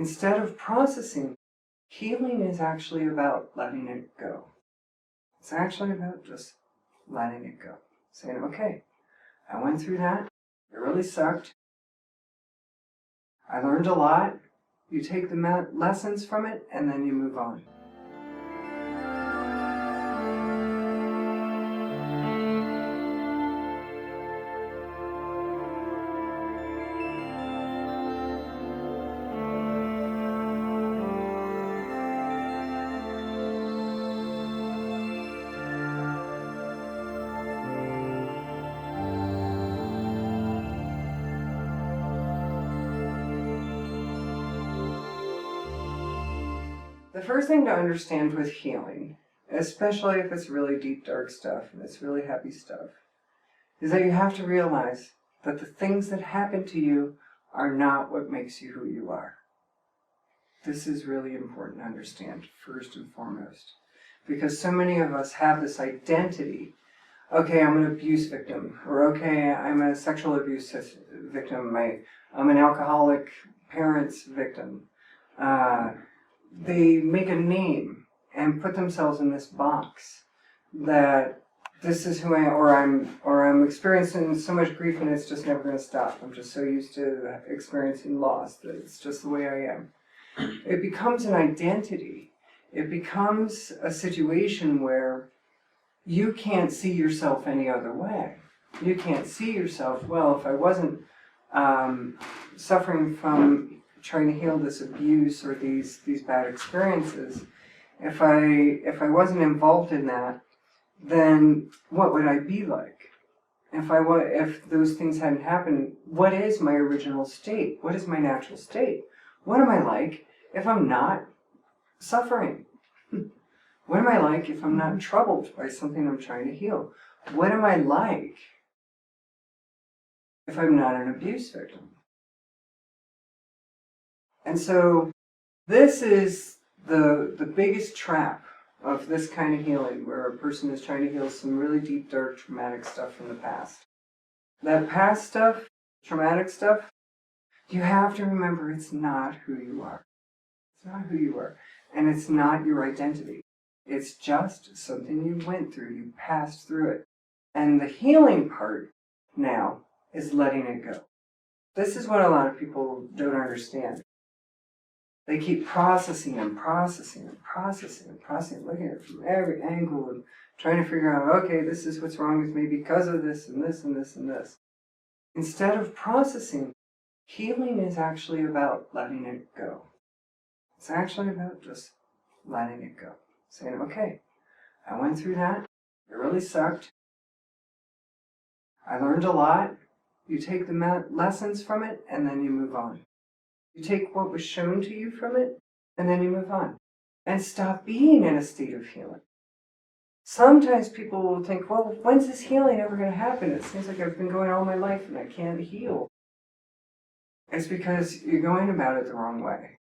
Instead of processing, healing is actually about letting it go. It's actually about just letting it go. Saying, okay, I went through that. It really sucked. I learned a lot. You take the lessons from it, and then you move on. The first thing to understand with healing, especially if it's really deep, dark stuff and it's really heavy stuff, is that you have to realize that the things that happen to you are not what makes you who you are. This is really important to understand, first and foremost, because so many of us have this identity. Okay, I'm an abuse victim, or okay, I'm a sexual abuse victim, I'm an alcoholic parent's victim. They make a name and put themselves in this box that this is who I am, or I'm experiencing so much grief and it's just never going to stop. I'm just so used to experiencing loss that it's just the way I am. It becomes an identity. It becomes a situation where you can't see yourself any other way. You can't see yourself, well, if I wasn't suffering from trying to heal this abuse or these bad experiences, if I wasn't involved in that, then what would I be like? If those things hadn't happened, what is my original state? What is my natural state? What am I like if I'm not suffering? What am I like if I'm not troubled by something I'm trying to heal? What am I like if I'm not an abuse victim? And so this is the biggest trap of this kind of healing, where a person is trying to heal some really deep, dark, traumatic stuff from the past. That past stuff, traumatic stuff, you have to remember it's not who you are. It's not who you are. And it's not your identity. It's just something you went through. You passed through it. And the healing part now is letting it go. This is what a lot of people don't understand. They keep processing and processing and processing and processing, looking at it from every angle and trying to figure out, okay, this is what's wrong with me because of this and this and this and this. Instead of processing, healing is actually about letting it go. It's actually about just letting it go. Saying, okay, I went through that. It really sucked. I learned a lot. You take the lessons from it, and then you move on. You take what was shown to you from it, and then you move on. And stop being in a state of healing. Sometimes people will think, well, when's this healing ever going to happen? It seems like I've been going all my life and I can't heal. It's because you're going about it the wrong way.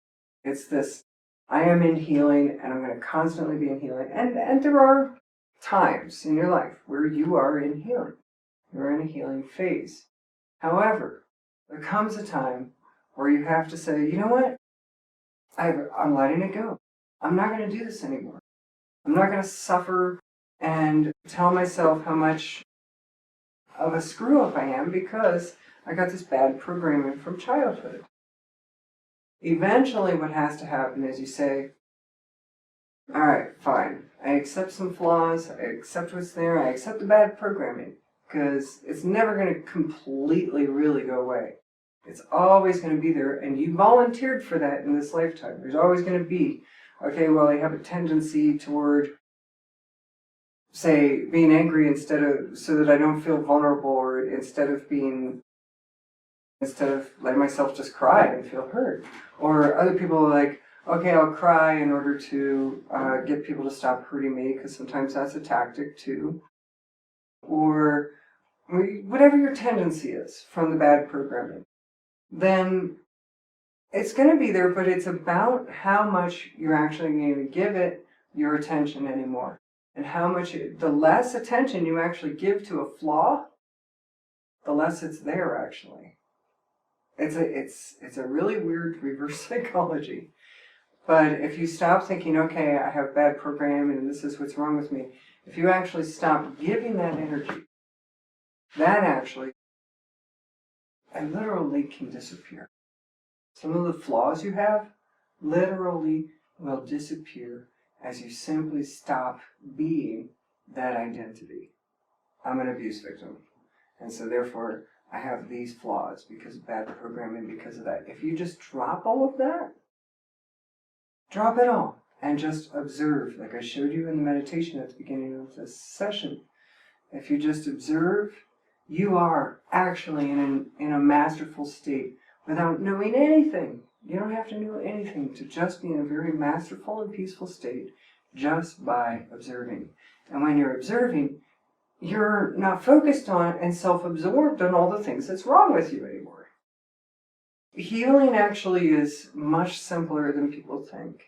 It's this, I am in healing and I'm going to constantly be in healing. And there are times in your life where you are in healing. You're in a healing phase. However, there comes a time where you have to say, you know what? I'm letting it go. I'm not going to do this anymore. I'm not going to suffer and tell myself how much of a screw-up I am because I got this bad programming from childhood. Eventually what has to happen is you say, all right, fine. I accept some flaws. I accept what's there. I accept the bad programming because it's never going to completely really go away. It's always going to be there, and you volunteered for that in this lifetime. There's always going to be, okay, well, I have a tendency toward, say, being angry so that I don't feel vulnerable, or instead of letting myself just cry and feel hurt. Or other people are like, okay, I'll cry in order to get people to stop hurting me, because sometimes that's a tactic too. Or whatever your tendency is from the bad programming, then it's going to be there, but it's about how much you're actually going to give it your attention anymore. And how much, the less attention you actually give to a flaw, the less it's there actually. It's a really weird reverse psychology. But if you stop thinking, okay, I have bad programming and this is what's wrong with me, if you actually stop giving that energy, that actually and literally can disappear. Some of the flaws you have literally will disappear as you simply stop being that identity. I'm an abuse victim, and so therefore I have these flaws because of bad programming, because of that. If you just drop all of that, drop it all, and just observe, like I showed you in the meditation at the beginning of this session. If you just observe, you are actually in a masterful state without knowing anything. You don't have to know anything to just be in a very masterful and peaceful state just by observing. And when you're observing, you're not focused on and self-absorbed on all the things that's wrong with you anymore. Healing actually is much simpler than people think.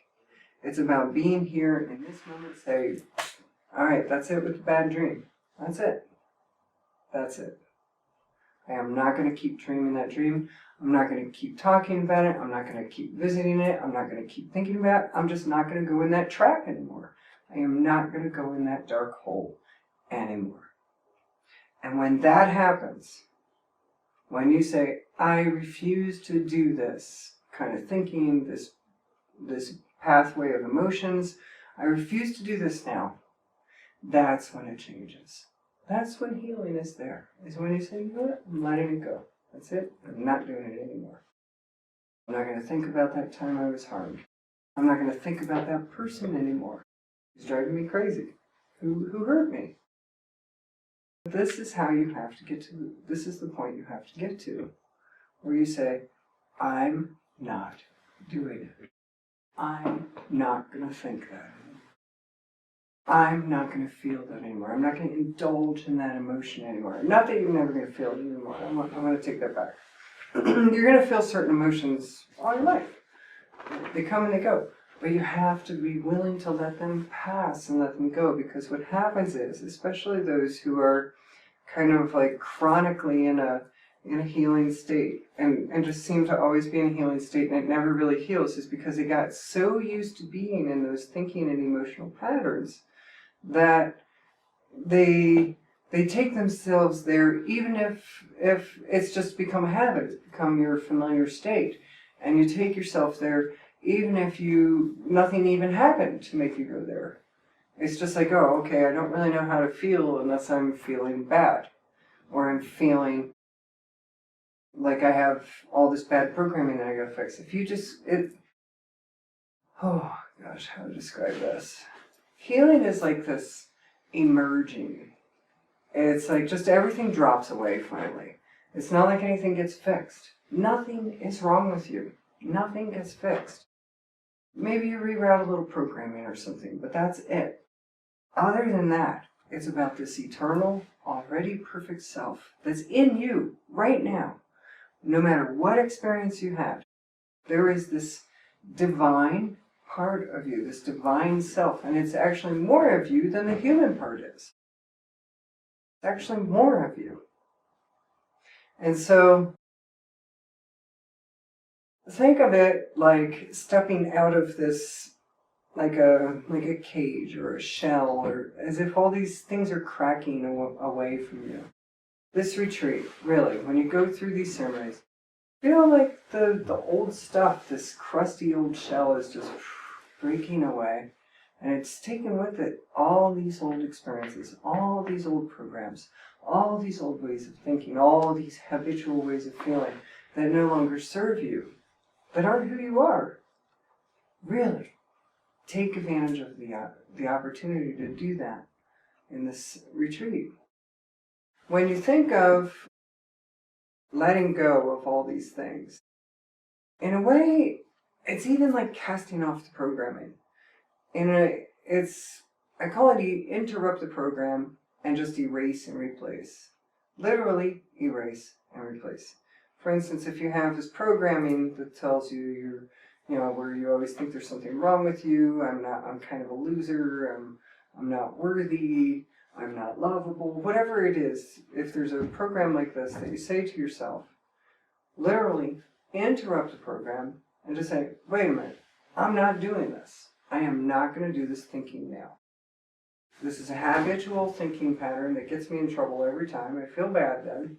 It's about being here in this moment, say, all right, that's it with the bad dream. That's it. That's it. I am not going to keep dreaming that dream. I'm not going to keep talking about it. I'm not going to keep visiting it. I'm not going to keep thinking about it. I'm just not going to go in that trap anymore. I am not going to go in that dark hole anymore. And when that happens, when you say, I refuse to do this kind of thinking, this pathway of emotions, I refuse to do this now, that's when it changes. That's when healing is there. Is when you say, you know what, I'm letting it go. That's it. I'm not doing it anymore. I'm not going to think about that time I was harmed. I'm not going to think about that person anymore. Who's driving me crazy. Who hurt me. This is how you have to get to, this is the point you have to get to, where you say, I'm not doing it. I'm not going to think that. I'm not going to feel that anymore. I'm not going to indulge in that emotion anymore. Not that you're never going to feel it anymore. I'm going to take that back. You're going to feel certain emotions all your life. They come and they go. But you have to be willing to let them pass and let them go, because what happens is, especially those who are kind of like chronically in a healing state and just seem to always be in a healing state and it never really heals, is because they got so used to being in those thinking and emotional patterns that they take themselves there, even if it's just become a habit, it's become your familiar state, and you take yourself there even if nothing even happened to make you go there. It's just like, oh, okay, I don't really know how to feel unless I'm feeling bad, or I'm feeling like I have all this bad programming that I gotta fix. If you just, oh gosh, how to describe this? Healing is like this emerging. It's like just everything drops away finally. It's not like anything gets fixed. Nothing is wrong with you. Nothing gets fixed. Maybe you reroute a little programming or something, but that's it. Other than that, it's about this eternal, already perfect self that's in you right now. No matter what experience you had, there is this divine part of you, this divine self, and it's actually more of you than the human part is. It's actually more of you. And so, think of it like stepping out of this, like a cage or a shell, or as if all these things are cracking away from you. This retreat, really, when you go through these ceremonies, feel like the old stuff, this crusty old shell is just breaking away, and it's taken with it all these old experiences, all these old programs, all these old ways of thinking, all these habitual ways of feeling that no longer serve you, that aren't who you are. Really, take advantage of the opportunity to do that in this retreat. When you think of letting go of all these things, in a way, it's even like casting off the programming. I call it interrupt the program and just erase and replace. Literally erase and replace. For instance, if you have this programming that tells you where you always think there's something wrong with you, I'm kind of a loser, I'm not worthy, I'm not lovable, whatever it is, if there's a program like this that you say to yourself, literally interrupt the program and just say, wait a minute, I'm not doing this. I am not going to do this thinking now. This is a habitual thinking pattern that gets me in trouble every time. I feel bad then.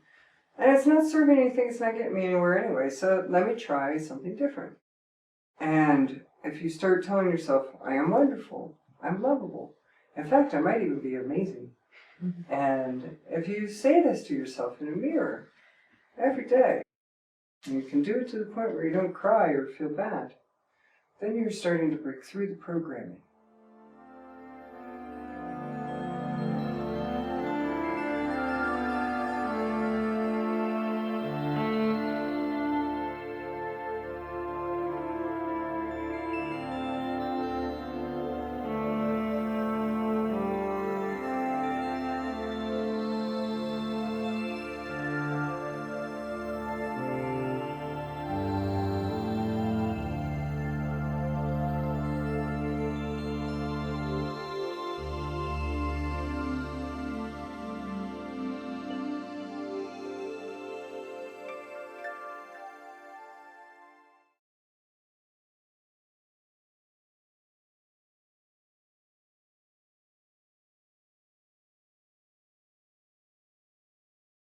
And it's not serving anything, it's not getting me anywhere anyway, so let me try something different. And if you start telling yourself, I am wonderful, I'm lovable, in fact, I might even be amazing. And if you say this to yourself in a mirror every day, and you can do it to the point where you don't cry or feel bad, then you're starting to break through the programming.